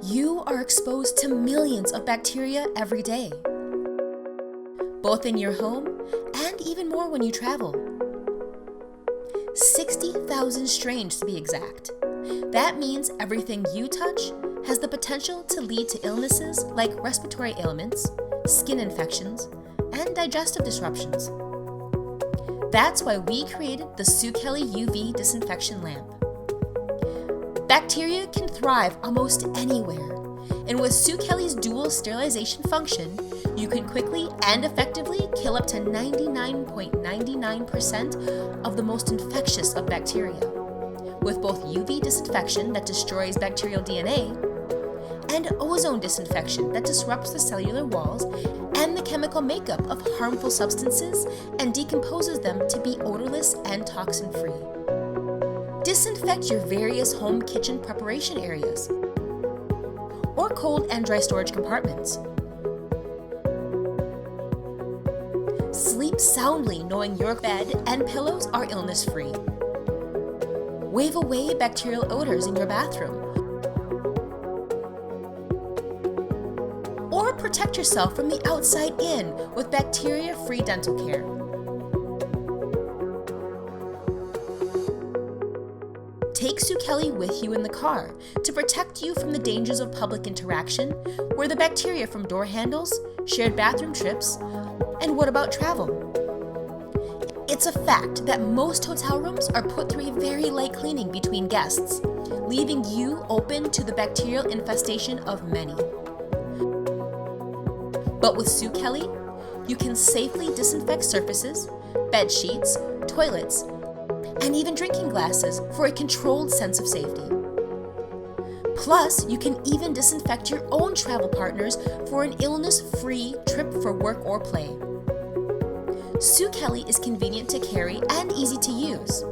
You are exposed to millions of bacteria every day, both in your home and even more when you travel. 60,000 strains to be exact. That means everything you touch has the potential to lead to illnesses like respiratory ailments, skin infections, and digestive disruptions. That's why we created the Sukelly UV disinfection lamp. Bacteria can thrive almost anywhere, and with Sukelly's dual sterilization function, you can quickly and effectively kill up to 99.99% of the most infectious of bacteria, with both UV disinfection that destroys bacterial DNA and ozone disinfection that disrupts the cellular walls and the chemical makeup of harmful substances and decomposes them to be odorless and toxin-free. Disinfect your various home kitchen preparation areas or cold and dry storage compartments. Sleep soundly knowing your bed and pillows are illness-free. Wave away bacterial odors in your bathroom. Or protect yourself from the outside in with bacteria-free dental care. Take Sukelly with you in the car to protect you from the dangers of public interaction, where the bacteria from door handles, shared bathroom trips, and what about travel? It's a fact that most hotel rooms are put through a very light cleaning between guests, leaving you open to the bacterial infestation of many. But with Sukelly, you can safely disinfect surfaces, bed sheets, toilets, and even drinking glasses for a controlled sense of safety. Plus, you can even disinfect your own travel partners for an illness-free trip for work or play. Sukelly is convenient to carry and easy to use.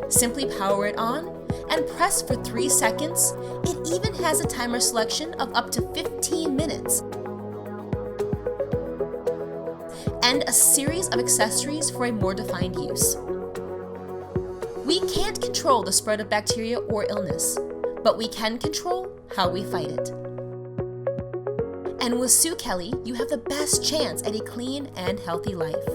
Simply power it on and press for 3 seconds. It even has a timer selection of up to 15 minutes. And a series of accessories for a more defined use. We can't control the spread of bacteria or illness, but we can control how we fight it. And with Sukelly, you have the best chance at a clean and healthy life.